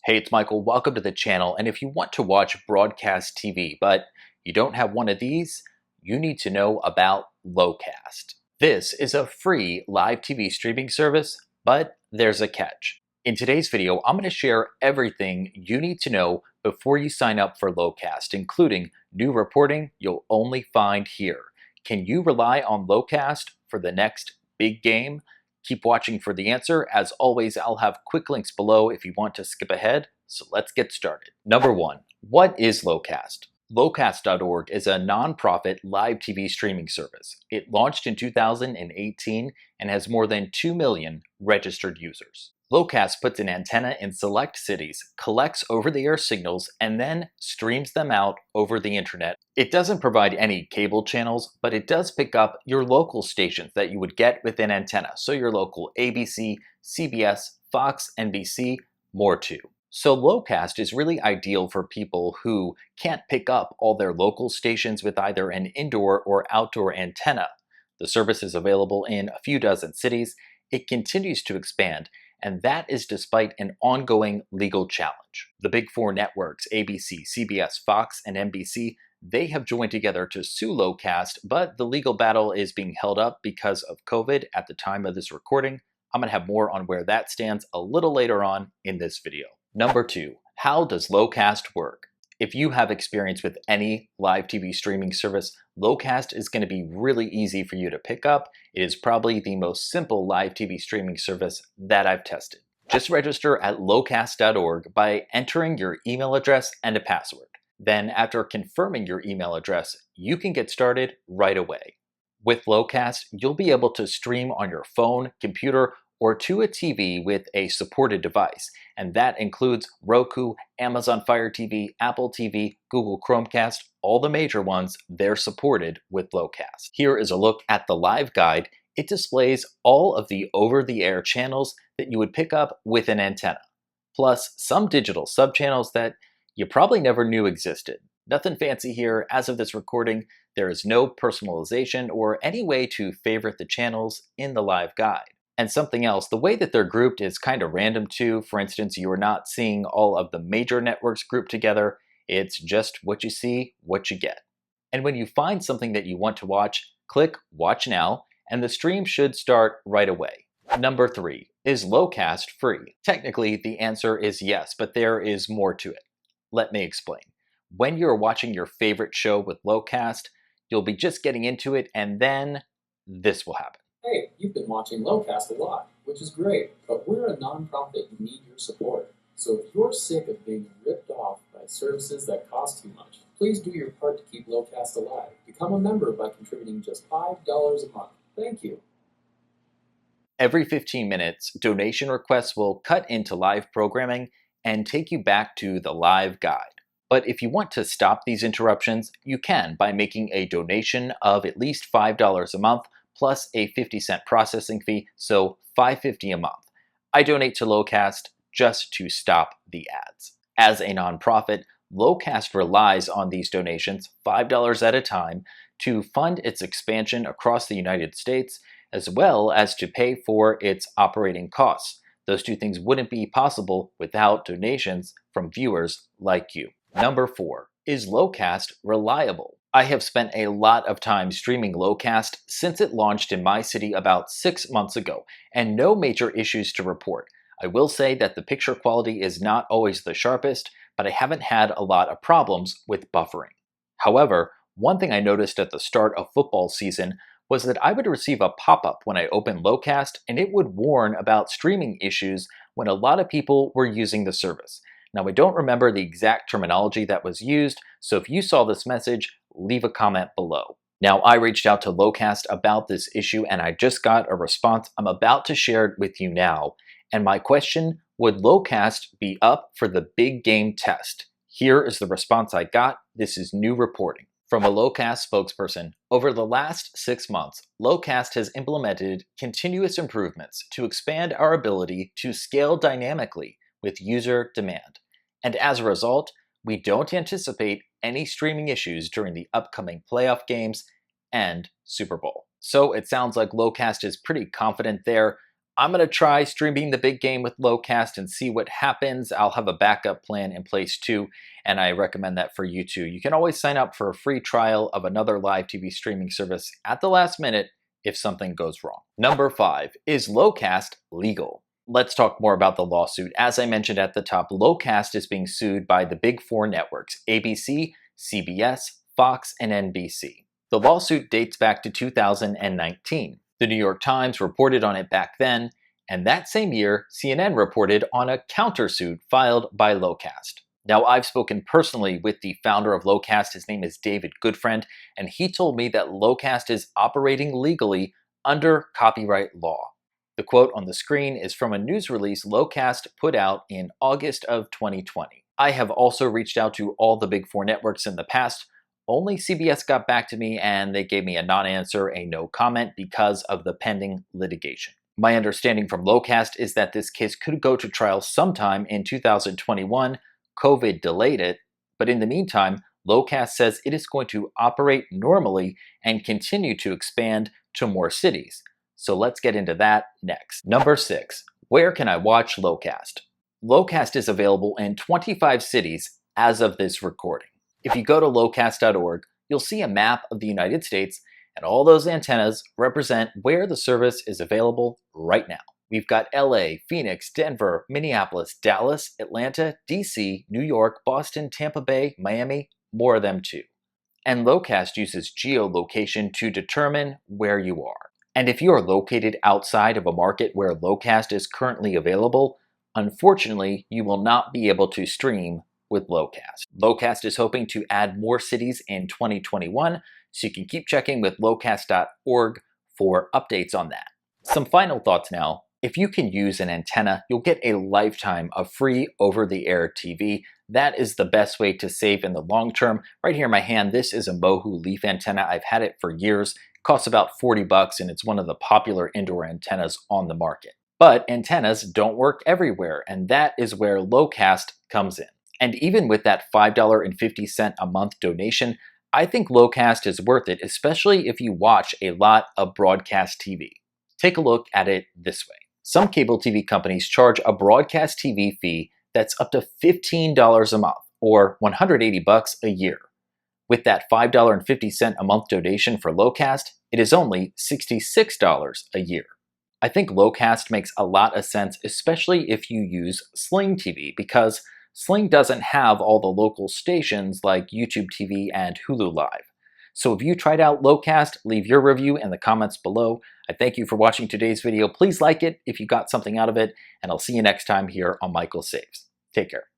Hey, it's Michael. Welcome to the channel. And if you want to watch broadcast TV, but you don't have one of these, you need to know about Locast. This is a free live TV streaming service, but there's a catch. In today's video, I'm going to share everything you need to know before you sign up for Locast, including new reporting you'll only find here. Can you rely on Locast for the next big game? Keep watching for the answer. As always, I'll have quick links below if you want to skip ahead. So let's get started. Number one, what is Locast? Locast.org is a nonprofit live TV streaming service. It launched in 2018 and has more than 2 million registered users. Locast puts an antenna in select cities, collects over-the-air signals, and then streams them out over the internet. It doesn't provide any cable channels, but it does pick up your local stations that you would get with an antenna. So your local ABC, CBS, Fox, NBC, more too. So Locast is really ideal for people who can't pick up all their local stations with either an indoor or outdoor antenna. The service is available in a few dozen cities. It continues to expand, and that is despite an ongoing legal challenge. The big four networks, ABC, CBS, Fox, and NBC, they have joined together to sue Locast, but the legal battle is being held up because of COVID at the time of this recording. I'm going to have more on where that stands a little later on in this video. Number two, how does Locast work? If you have experience with any live TV streaming service, Locast is going to be really easy for you to pick up. It is probably the most simple live TV streaming service that I've tested. Just register at locast.org by entering your email address and a password. Then after confirming your email address, you can get started right away. With Locast, you'll be able to stream on your phone, computer, or to a TV with a supported device, and that includes Roku, Amazon Fire TV, Apple TV, Google Chromecast, all the major ones, they're supported with Locast. Here is a look at the live guide. It displays all of the over-the-air channels that you would pick up with an antenna, plus some digital subchannels that you probably never knew existed. Nothing fancy here. As of this recording, there is no personalization or any way to favorite the channels in the live guide. And something else, the way that they're grouped is kind of random too. For instance, you are not seeing all of the major networks grouped together. It's just what you see, what you get. And when you find something that you want to watch, click Watch Now, and the stream should start right away. Number three, is Locast free? Technically, the answer is yes, but there is more to it. Let me explain. When you're watching your favorite show with Locast, you'll be just getting into it, and then this will happen. Hey, you've been watching Locast a lot, which is great, but we're a nonprofit and need your support. So if you're sick of being ripped off by services that cost too much, please do your part to keep Locast alive. Become a member by contributing just $5 a month. Thank you. Every 15 minutes, donation requests will cut into live programming and take you back to the live guide. But if you want to stop these interruptions, you can by making a donation of at least $5 a month plus a 50-cent processing fee, so $5.50 a month. I donate to Locast just to stop the ads. As a nonprofit, Locast relies on these donations, $5 at a time, to fund its expansion across the United States, as well as to pay for its operating costs. Those two things wouldn't be possible without donations from viewers like you. Number four, is Locast reliable? I have spent a lot of time streaming Locast since it launched in my city about 6 months ago, and no major issues to report. I will say that the picture quality is not always the sharpest, but I haven't had a lot of problems with buffering. However, one thing I noticed at the start of football season was that I would receive a pop-up when I opened Locast, and it would warn about streaming issues when a lot of people were using the service. Now, I don't remember the exact terminology that was used, so if you saw this message, leave a comment below. Now, I reached out to Locast about this issue, and I just got a response. I'm about to share it with you now. And my question, would Locast be up for the big game test? Here is the response I got. This is new reporting. From a Locast spokesperson, over the last 6 months, Locast has implemented continuous improvements to expand our ability to scale dynamically with user demand. And as a result, we don't anticipate any streaming issues during the upcoming playoff games and Super Bowl. So it sounds like Locast is pretty confident there. I'm going to try streaming the big game with Locast and see what happens. I'll have a backup plan in place too, and I recommend that for you too. You can always sign up for a free trial of another live TV streaming service at the last minute if something goes wrong. Number 5, is Locast legal? Let's talk more about the lawsuit. As I mentioned at the top, Locast is being sued by the big 4 networks, ABC, CBS, Fox, and NBC. The lawsuit dates back to 2019. The New York Times reported on it back then, and that same year, CNN reported on a countersuit filed by Locast. Now, I've spoken personally with the founder of Locast. His name is David Goodfriend, and he told me that Locast is operating legally under copyright law. The quote on the screen is from a news release Locast put out in August of 2020. I have also reached out to all the big 4 networks in the past. Only CBS got back to me and they gave me a non-answer, a no comment because of the pending litigation. My understanding from Locast is that this case could go to trial sometime in 2021. COVID delayed it, but in the meantime, Locast says it is going to operate normally and continue to expand to more cities. So let's get into that next. Number 6, where can I watch Locast? Locast is available in 25 cities as of this recording. If you go to locast.org, you'll see a map of the United States, and all those antennas represent where the service is available right now. We've got LA, Phoenix, Denver, Minneapolis, Dallas, Atlanta, DC, New York, Boston, Tampa Bay, Miami, more of them too. And Locast uses geolocation to determine where you are. And if you are located outside of a market where Locast is currently available, unfortunately, you will not be able to stream with Locast. Locast is hoping to add more cities in 2021, so you can keep checking with locast.org for updates on that. Some final thoughts now. If you can use an antenna, you'll get a lifetime of free over-the-air TV. That is the best way to save in the long term. Right here in my hand, this is a Mohu leaf antenna. I've had it for years. It costs about $40 and it's one of the popular indoor antennas on the market. But antennas don't work everywhere, and that is where Locast comes in. And even with that $5.50 a month donation, I think Locast is worth it, especially if you watch a lot of broadcast TV. Take a look at it this way. Some cable TV companies charge a broadcast TV fee that's up to $15 a month, or $180 a year. With that $5.50 a month donation for Locast, it is only $66 a year. I think Locast makes a lot of sense, especially if you use Sling TV, because Sling doesn't have all the local stations like YouTube TV and Hulu Live. So if you tried out Locast, leave your review in the comments below. I thank you for watching today's video. Please like it if you got something out of it, and I'll see you next time here on Michael Saves. Take care.